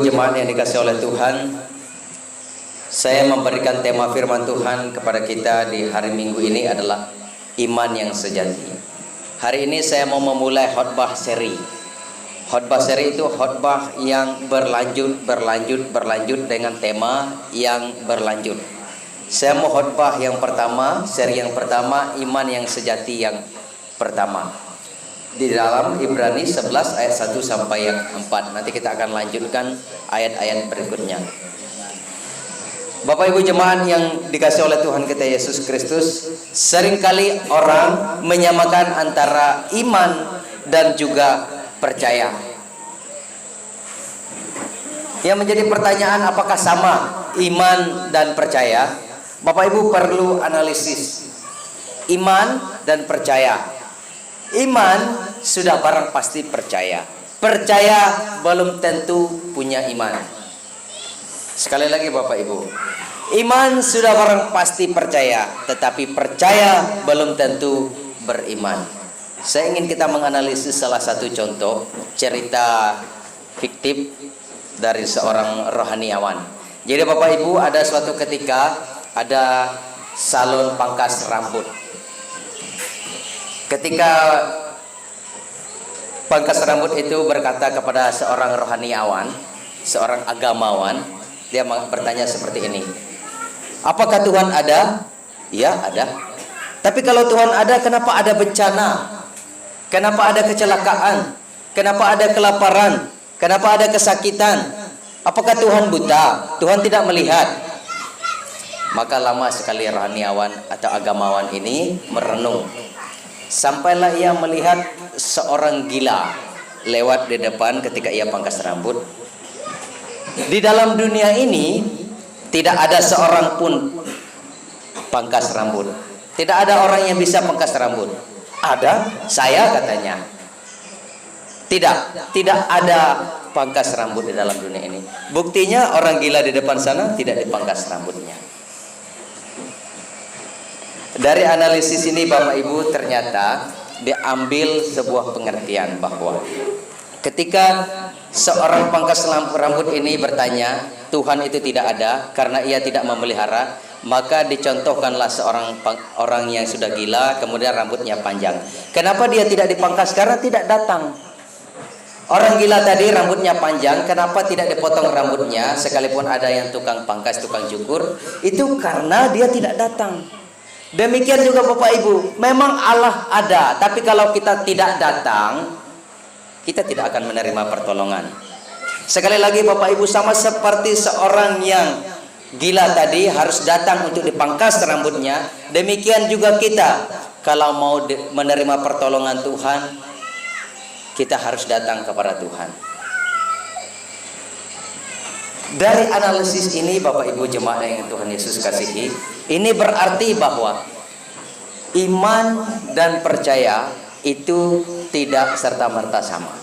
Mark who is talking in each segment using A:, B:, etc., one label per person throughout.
A: jemaat yang dikasihi oleh Tuhan, saya memberikan tema firman Tuhan kepada kita di hari Minggu ini adalah iman yang sejati. Hari ini saya mau memulai khotbah seri. Khotbah seri itu khotbah yang berlanjut dengan tema yang berlanjut. Saya mau khotbah yang pertama, seri yang pertama, iman yang sejati yang pertama. Di dalam Ibrani 11 ayat 1 sampai yang 4. Nanti kita akan lanjutkan ayat-ayat berikutnya. Bapak Ibu jemaat yang dikasihi oleh Tuhan kita Yesus Kristus, seringkali orang menyamakan antara iman dan juga percaya. Yang menjadi pertanyaan, apakah sama iman dan percaya? Bapak Ibu perlu analisis iman dan percaya. Iman sudah barang pasti percaya. Percaya belum tentu punya iman. Sekali lagi Bapak Ibu, iman sudah barang pasti percaya, tetapi percaya belum tentu beriman. Saya ingin kita menganalisis salah satu contoh cerita fiktif dari seorang rohaniawan. Jadi Bapak Ibu, ada suatu ketika ada salon pangkas rambut. Ketika pangkas rambut itu berkata kepada seorang rohaniawan, seorang agamawan, dia bertanya seperti ini, apakah Tuhan ada? Ya ada. Tapi kalau Tuhan ada, kenapa ada bencana? Kenapa ada kecelakaan? Kenapa ada kelaparan? Kenapa ada kesakitan? Apakah Tuhan buta? Tuhan tidak melihat? Maka lama sekali rohaniawan atau agamawan ini merenung. Sampailah ia melihat seorang gila lewat di depan ketika ia pangkas rambut. Di dalam dunia ini tidak ada seorang pun pangkas rambut. Tidak ada orang yang bisa pangkas rambut. Ada? Saya katanya. Tidak ada pangkas rambut di dalam dunia ini. Buktinya orang gila di depan sana tidak dipangkas rambutnya. Dari analisis ini Bapak Ibu ternyata diambil sebuah pengertian bahwa ketika seorang pangkas rambut ini bertanya Tuhan itu tidak ada karena ia tidak memelihara, maka dicontohkanlah seorang orang yang sudah gila kemudian rambutnya panjang. Kenapa dia tidak dipangkas? Karena tidak datang. Orang gila tadi rambutnya panjang, kenapa tidak dipotong rambutnya sekalipun ada yang tukang pangkas, tukang cukur? Itu karena dia tidak datang. Demikian juga Bapak Ibu, memang Allah ada, tapi kalau kita tidak datang, kita tidak akan menerima pertolongan. Sekali lagi Bapak Ibu, sama seperti seorang yang gila tadi harus datang untuk dipangkas rambutnya, demikian juga kita kalau mau menerima pertolongan Tuhan, kita harus datang kepada Tuhan. Dari analisis ini Bapak Ibu jemaat yang Tuhan Yesus kasihi, ini berarti bahwa iman dan percaya itu tidak serta-merta sama.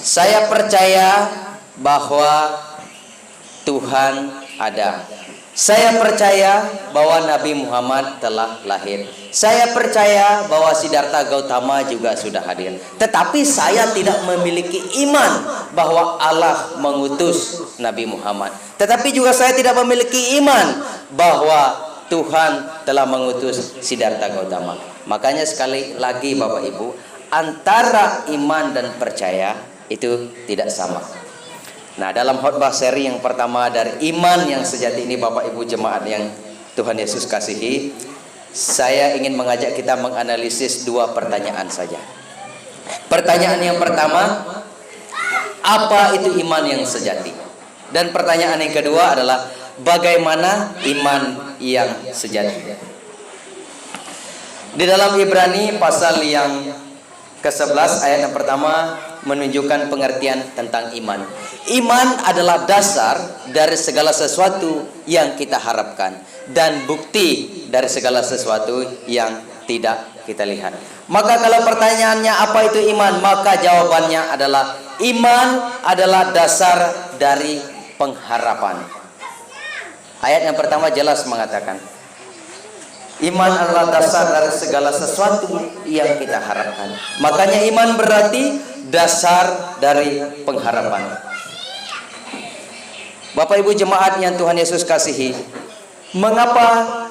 A: Saya percaya bahwa Tuhan ada. Saya percaya bahwa Nabi Muhammad telah lahir. Saya percaya bahwa Siddhartha Gautama juga sudah hadir. Tetapi saya tidak memiliki iman bahwa Allah mengutus Nabi Muhammad. Tetapi juga saya tidak memiliki iman bahwa Tuhan telah mengutus Siddhartha Gautama. Makanya sekali lagi Bapak Ibu, antara iman dan percaya itu tidak sama. Nah, dalam khotbah seri yang pertama dari iman yang sejati ini Bapak Ibu jemaat yang Tuhan Yesus kasihi, saya ingin mengajak kita menganalisis dua pertanyaan saja. Pertanyaan yang pertama, apa itu iman yang sejati? Dan pertanyaan yang kedua adalah bagaimana iman yang sejati? Di dalam Ibrani pasal yang ke-11 ayat yang pertama menunjukkan pengertian tentang iman. Iman adalah dasar dari segala sesuatu yang kita harapkan dan bukti dari segala sesuatu yang tidak kita lihat. Maka kalau pertanyaannya apa itu iman, maka jawabannya adalah iman adalah dasar dari pengharapan. Ayat yang pertama jelas mengatakan iman adalah dasar dari segala sesuatu yang kita harapkan. Makanya iman berarti dasar dari pengharapan. Bapak Ibu jemaat yang Tuhan Yesus kasihi, mengapa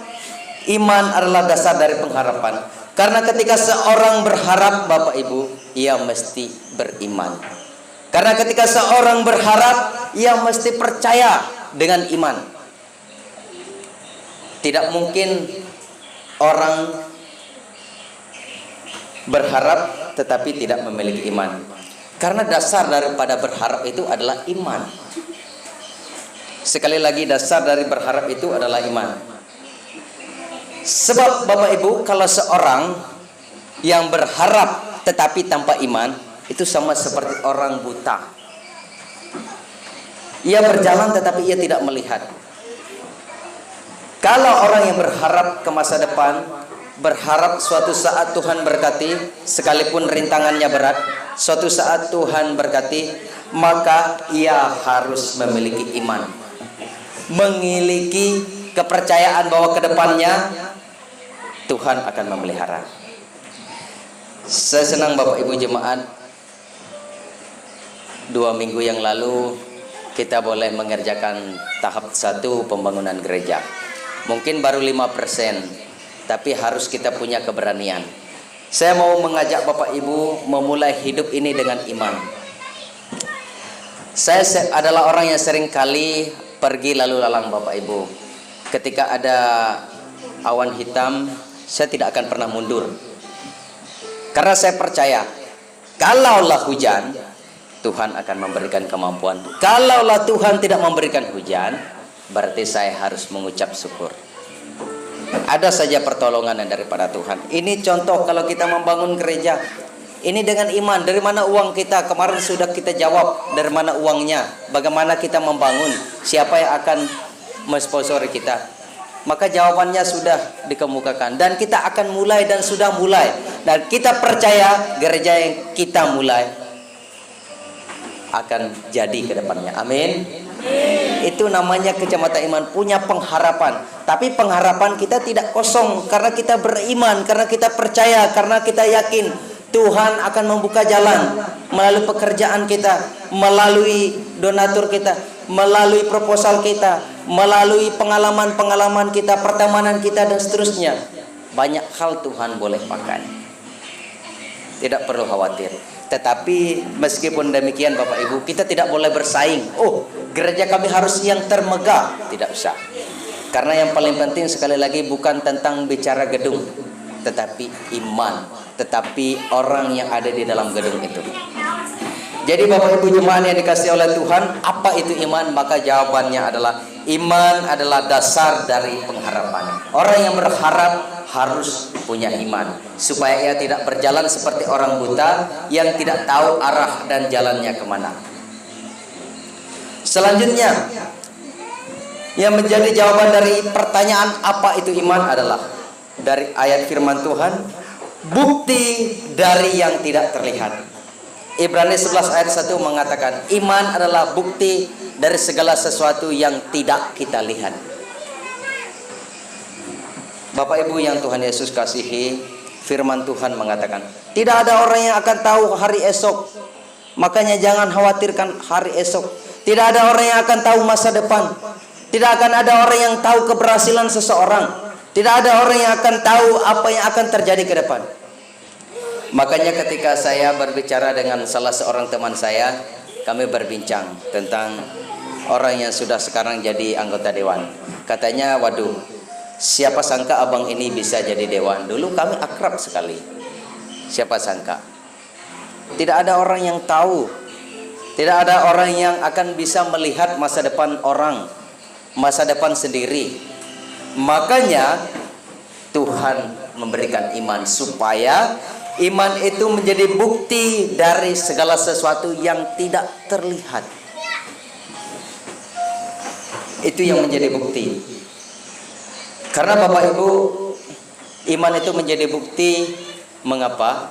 A: iman adalah dasar dari pengharapan? Karena ketika seorang berharap, Bapak Ibu, ia mesti beriman. Karena ketika seorang berharap, ia mesti percaya dengan iman. Tidak mungkin orang berharap tetapi tidak memiliki iman. Karena dasar daripada berharap itu adalah iman. Sekali lagi, dasar dari berharap itu adalah iman. Sebab Bapak Ibu, kalau seorang yang berharap tetapi tanpa iman, itu sama seperti orang buta. Ia berjalan tetapi ia tidak melihat. Kalau orang yang berharap ke masa depan, berharap suatu saat Tuhan berkati, sekalipun rintangannya berat, suatu saat Tuhan berkati, maka ia harus memiliki iman, memiliki kepercayaan bahwa ke depannya Tuhan akan memelihara. Saya senang Bapak Ibu jemaat, 2 minggu yang lalu kita boleh mengerjakan tahap 1 pembangunan gereja. Mungkin baru 5%, tapi harus kita punya keberanian. Saya mau mengajak Bapak Ibu memulai hidup ini dengan iman. Saya adalah orang yang sering kali pergi lalu lalang Bapak Ibu. Ketika ada awan hitam, saya tidak akan pernah mundur. Karena saya percaya, kalaulah hujan, Tuhan akan memberikan kemampuan. Kalaulah Tuhan tidak memberikan hujan, berarti saya harus mengucap syukur. Ada saja pertolongan daripada Tuhan. Ini contoh kalau kita membangun gereja. Ini dengan iman. Dari mana uang kita? Kemarin sudah kita jawab. Dari mana uangnya? Bagaimana kita membangun? Siapa yang akan mensponsori kita? Maka jawabannya sudah dikemukakan. Dan kita akan mulai dan sudah mulai. Dan kita percaya gereja yang kita mulai akan jadi ke depannya. Amin. Itu namanya kecamatan iman, punya pengharapan. Tapi pengharapan kita tidak kosong, karena kita beriman, karena kita percaya, karena kita yakin Tuhan akan membuka jalan melalui pekerjaan kita, melalui donatur kita, melalui proposal kita, melalui pengalaman-pengalaman kita, pertemanan kita, dan seterusnya. Banyak hal Tuhan boleh pakai. Tidak perlu khawatir. Tetapi meskipun demikian Bapak Ibu, kita tidak boleh bersaing. Oh, gereja kami harus yang termegah. Tidak usah. Karena yang paling penting sekali lagi bukan tentang bicara gedung, tetapi iman, tetapi orang yang ada di dalam gedung itu. Jadi Bapak Ibu jemaat yang dikasihi oleh Tuhan, apa itu iman? Maka jawabannya adalah iman adalah dasar dari pengharapan. Orang yang berharap harus punya iman, supaya ia tidak berjalan seperti orang buta yang tidak tahu arah dan jalannya kemana. Selanjutnya, yang menjadi jawaban dari pertanyaan apa itu iman adalah dari ayat firman Tuhan, bukti dari yang tidak terlihat. Ibrani 11 ayat 1 mengatakan, iman adalah bukti dari segala sesuatu yang tidak kita lihat. Bapak Ibu yang Tuhan Yesus kasihi, firman Tuhan mengatakan, tidak ada orang yang akan tahu hari esok. Makanya jangan khawatirkan hari esok. Tidak ada orang yang akan tahu masa depan. Tidak akan ada orang yang tahu keberhasilan seseorang. Tidak ada orang yang akan tahu apa yang akan terjadi ke depan. Makanya ketika saya berbicara dengan salah seorang teman saya, kami berbincang tentang orang yang sudah sekarang jadi anggota dewan. Katanya, waduh, siapa sangka abang ini bisa jadi dewan. Dulu kami akrab sekali. Siapa sangka. Tidak ada orang yang tahu. Tidak ada orang yang akan bisa melihat masa depan orang, masa depan sendiri. Makanya Tuhan memberikan iman, supaya iman itu menjadi bukti dari segala sesuatu yang tidak terlihat. Itu yang menjadi bukti. Karena Bapak Ibu, iman itu menjadi bukti. Mengapa?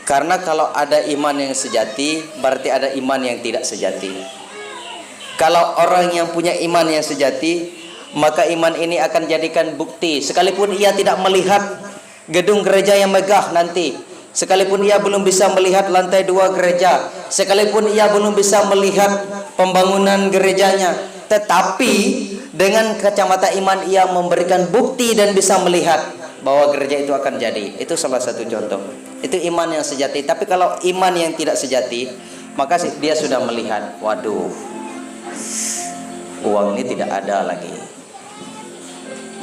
A: Karena kalau ada iman yang sejati, berarti ada iman yang tidak sejati. Kalau orang yang punya iman yang sejati, maka iman ini akan jadikan bukti. Sekalipun ia tidak melihat gedung gereja yang megah nanti, sekalipun ia belum bisa melihat lantai 2 gereja, sekalipun ia belum bisa melihat pembangunan gerejanya, tetapi dengan kacamata iman ia memberikan bukti dan bisa melihat bahwa gereja itu akan jadi. Itu salah satu contoh. Itu iman yang sejati. Tapi kalau iman yang tidak sejati, maka dia sudah melihat, waduh, uang ini tidak ada lagi,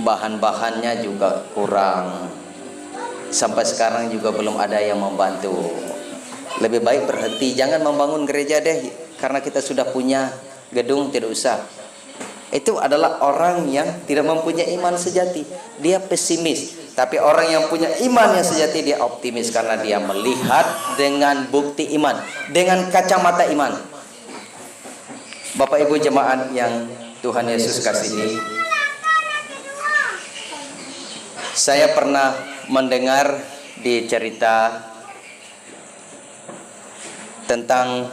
A: bahan-bahannya juga kurang, sampai sekarang juga belum ada yang membantu. Lebih baik berhenti, jangan membangun gereja deh, karena kita sudah punya gedung, tidak usah. Itu adalah orang yang tidak mempunyai iman sejati. Dia pesimis. Tapi orang yang punya iman yang sejati, dia optimis karena dia melihat dengan bukti iman, dengan kacamata iman. Bapak Ibu jemaat yang Tuhan Yesus kasihi, saya pernah mendengar di cerita tentang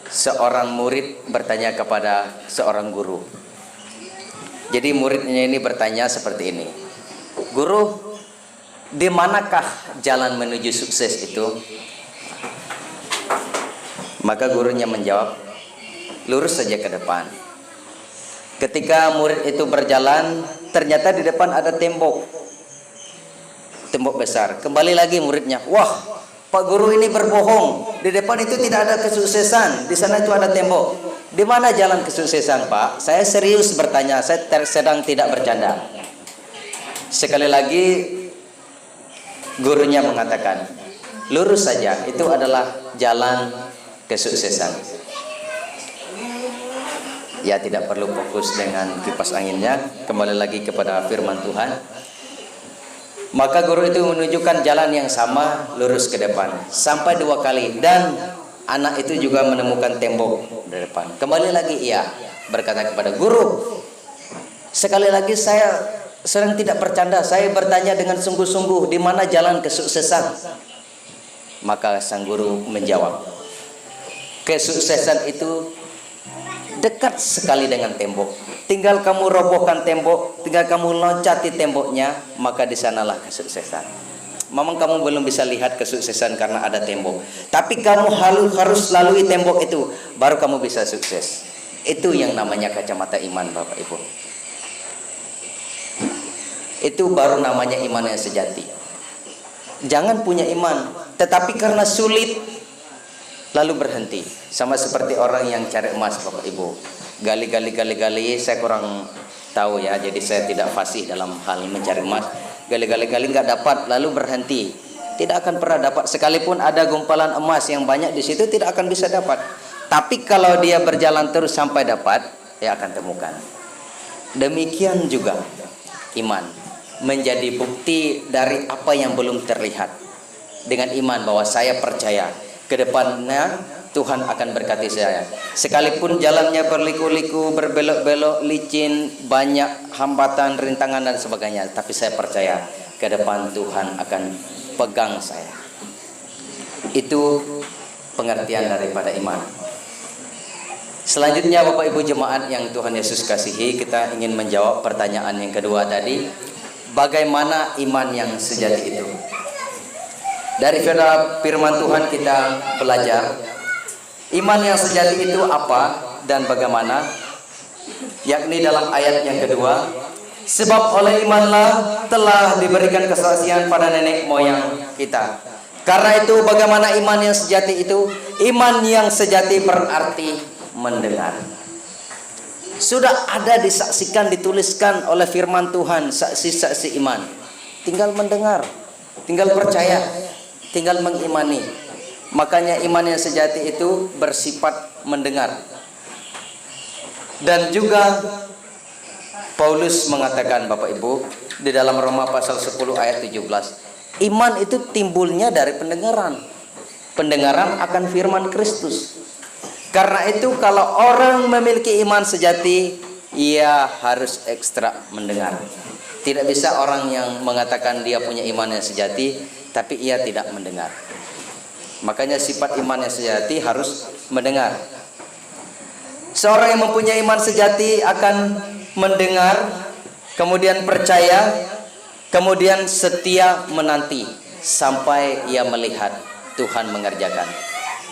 A: seorang murid bertanya kepada seorang guru. Jadi muridnya ini bertanya seperti ini, "Guru, di manakah jalan menuju sukses itu?" Maka gurunya menjawab, "Lurus saja ke depan." Ketika murid itu berjalan, ternyata di depan ada tembok besar. Kembali lagi muridnya, "Wah, Pak Guru ini berbohong. Di depan itu tidak ada kesuksesan. Di sana itu ada tembok. Di mana jalan kesuksesan, Pak? Saya serius bertanya. Saya sedang tidak bercanda." Sekali lagi gurunya mengatakan, "Lurus saja. Itu adalah jalan kesuksesan." Ya, tidak perlu fokus dengan kipas anginnya. Kembali lagi kepada firman Tuhan. Maka guru itu menunjukkan jalan yang sama, lurus ke depan sampai 2 kali, dan anak itu juga menemukan tembok di depan. Kembali lagi ia berkata kepada guru, "Sekali lagi saya sedang tidak bercanda, saya bertanya dengan sungguh-sungguh, di mana jalan kesuksesan?" Maka sang guru menjawab, "Kesuksesan itu dekat sekali dengan tembok. Tinggal kamu robohkan tembok, tinggal kamu loncati temboknya, maka di sanalah kesuksesan." Memang kamu belum bisa lihat kesuksesan karena ada tembok, tapi kamu harus lalui tembok itu, baru kamu bisa sukses. Itu yang namanya kacamata iman, Bapak Ibu. Itu baru namanya iman yang sejati. Jangan punya iman, tetapi karena sulit lalu berhenti. Sama seperti orang yang cari emas, Bapak Ibu. Gali, saya kurang tahu ya, jadi saya tidak fasih dalam hal mencari emas. Gali, nggak dapat, lalu berhenti. Tidak akan pernah dapat. Sekalipun ada gumpalan emas yang banyak di situ, tidak akan bisa dapat. Tapi kalau dia berjalan terus sampai dapat, dia akan temukan. Demikian juga iman, menjadi bukti dari apa yang belum terlihat. Dengan iman bahwa saya percaya ke depannya Tuhan akan berkati saya. Sekalipun jalannya berliku-liku, berbelok-belok, licin, banyak hambatan, rintangan dan sebagainya, tapi saya percaya ke depan Tuhan akan pegang saya. Itu pengertian daripada iman. Selanjutnya Bapak Ibu jemaat yang Tuhan Yesus kasihi, kita ingin menjawab pertanyaan yang kedua tadi, bagaimana iman yang sejati itu? Dari firman Tuhan kita belajar iman yang sejati itu apa dan bagaimana, yakni dalam ayat yang kedua, sebab oleh imanlah telah diberikan kesaksian pada nenek moyang kita. Karena itu bagaimana iman yang sejati itu? Iman yang sejati berarti mendengar. Sudah ada disaksikan, dituliskan oleh firman Tuhan, saksi-saksi iman. Tinggal mendengar, tinggal percaya, tinggal mengimani. Makanya iman yang sejati itu bersifat mendengar. Dan juga Paulus mengatakan Bapak Ibu di dalam Roma pasal 10 ayat 17, iman itu timbulnya dari pendengaran. Pendengaran akan firman Kristus. Karena itu kalau orang memiliki iman sejati, ia harus ekstra mendengar. Tidak bisa orang yang mengatakan dia punya iman yang sejati tapi ia tidak mendengar. Makanya sifat iman yang sejati harus mendengar. Seorang yang mempunyai iman sejati akan mendengar, kemudian percaya, kemudian setia menanti. sampai ia melihat Tuhan mengerjakan.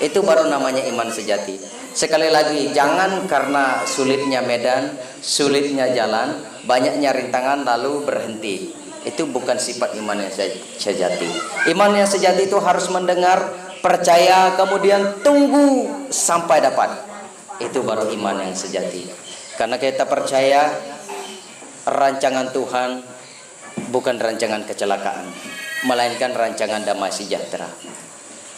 A: Itu baru namanya iman sejati. Sekali lagi, jangan karena sulitnya medan, sulitnya jalan, banyaknya rintangan lalu berhenti. Itu bukan sifat iman yang sejati. Iman yang sejati itu harus mendengar, percaya, kemudian tunggu sampai dapat. Itu baru iman yang sejati. Karena kita percaya rancangan Tuhan bukan rancangan kecelakaan, melainkan rancangan damai sejahtera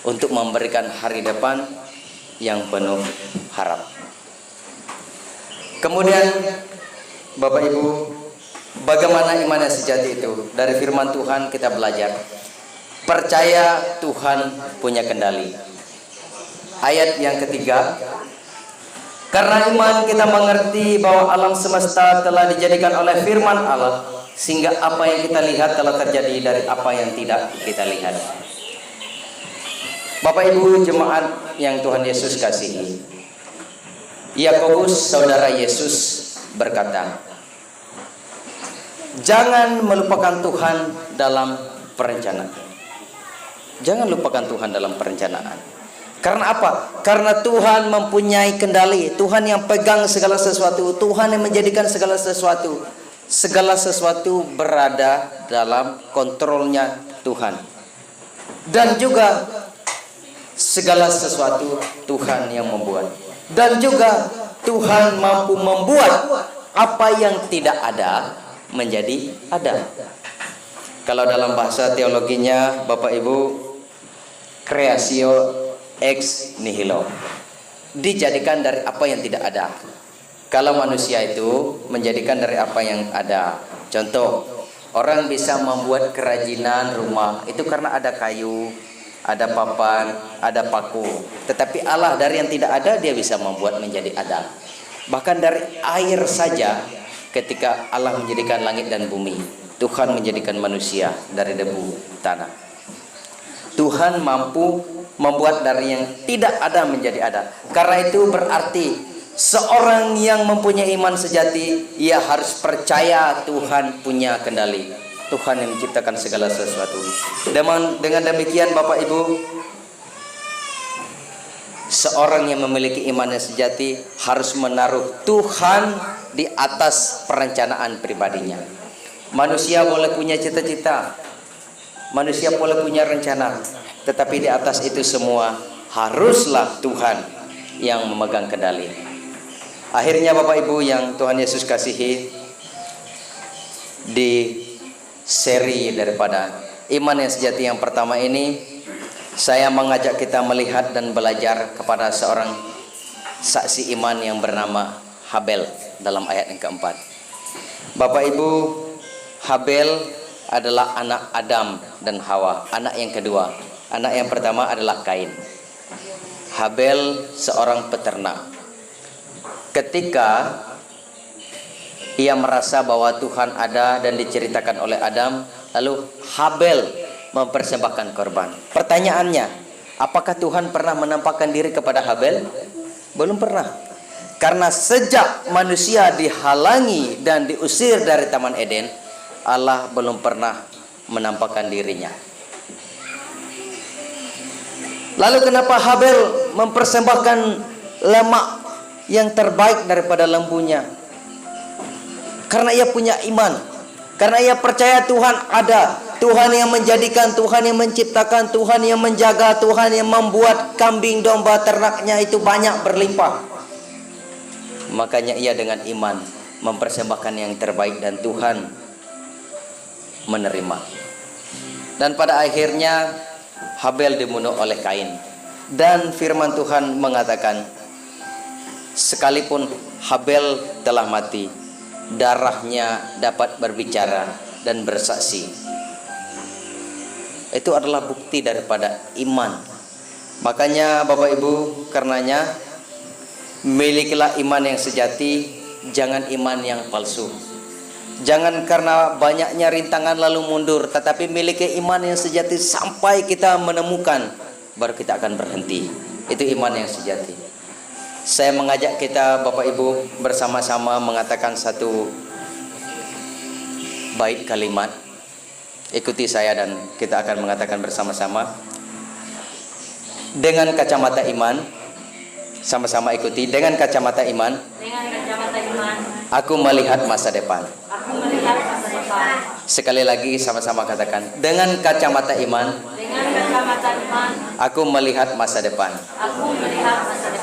A: untuk memberikan hari depan yang penuh harap. Kemudian Bapak Ibu, bagaimana iman yang sejati itu? Dari firman Tuhan kita belajar, percaya Tuhan punya kendali. Ayat yang ketiga, karena iman kita mengerti bahwa alam semesta telah dijadikan oleh firman Allah, sehingga apa yang kita lihat telah terjadi dari apa yang tidak kita lihat. Bapak Ibu jemaat yang Tuhan Yesus kasihi, Yakobus saudara Yesus berkata, jangan melupakan Tuhan dalam perencanaan. Jangan lupakan Tuhan dalam perencanaan. Karena apa? Karena Tuhan mempunyai kendali. Tuhan yang pegang segala sesuatu. Tuhan yang menjadikan segala sesuatu. Segala sesuatu berada dalam kontrolnya Tuhan. Dan juga segala sesuatu Tuhan yang membuat. Dan juga Tuhan mampu membuat apa yang tidak ada menjadi ada. Kalau dalam bahasa teologinya Bapak Ibu, creatio ex nihilo, dijadikan dari apa yang tidak ada. Kalau manusia itu menjadikan dari apa yang ada. Contoh, orang bisa membuat kerajinan rumah itu karena ada kayu, ada papan, ada paku. Tetapi Allah dari yang tidak ada dia bisa membuat menjadi ada. Bahkan dari air saja, ketika Allah menjadikan langit dan bumi, Tuhan menjadikan manusia dari debu tanah. Tuhan mampu membuat dari yang tidak ada menjadi ada. Karena itu berarti seorang yang mempunyai iman sejati, ia harus percaya Tuhan punya kendali. Tuhan yang menciptakan segala sesuatu. Dengan demikian Bapak Ibu, seorang yang memiliki iman yang sejati harus menaruh Tuhan di atas perencanaan pribadinya. Manusia boleh punya cita-cita, manusia boleh punya rencana, tetapi di atas itu semua haruslah Tuhan yang memegang kendali. Akhirnya Bapak Ibu yang Tuhan Yesus kasihi, di seri daripada iman yang sejati yang pertama ini, saya mengajak kita melihat dan belajar kepada seorang saksi iman yang bernama Habel dalam ayat yang keempat. Bapak Ibu, Habel adalah anak Adam dan Hawa, anak yang kedua. Anak yang pertama adalah Kain. Habel seorang peternak. Ketika ia merasa bahwa Tuhan ada dan diceritakan oleh Adam, lalu Habel mempersembahkan korban. Pertanyaannya, apakah Tuhan pernah menampakkan diri kepada Habel? Belum pernah. Karena sejak manusia dihalangi dan diusir dari Taman Eden, Allah belum pernah menampakkan dirinya. Lalu kenapa Habel mempersembahkan lemak yang terbaik daripada lembunya? Karena ia punya iman. Karena ia percaya Tuhan ada. Tuhan yang menjadikan, Tuhan yang menciptakan, Tuhan yang menjaga, Tuhan yang membuat kambing domba ternaknya itu banyak berlimpah. Makanya ia dengan iman mempersembahkan yang terbaik dan Tuhan menerima. Dan pada akhirnya Habel dibunuh oleh Kain. Dan firman Tuhan mengatakan, sekalipun Habel telah mati, darahnya dapat berbicara dan bersaksi. Itu adalah bukti daripada iman. Makanya Bapak Ibu, karenanya milikilah iman yang sejati, jangan iman yang palsu. Jangan karena banyaknya rintangan lalu mundur, tetapi miliki iman yang sejati sampai kita menemukan, baru kita akan berhenti. Itu iman yang sejati. Saya mengajak kita Bapak Ibu bersama-sama mengatakan satu bait kalimat. Ikuti saya dan kita akan mengatakan bersama-sama. Dengan kacamata iman, sama-sama ikuti. Dengan kacamata iman, aku melihat masa depan. Sekali lagi sama-sama katakan. Dengan kacamata iman, aku melihat masa depan.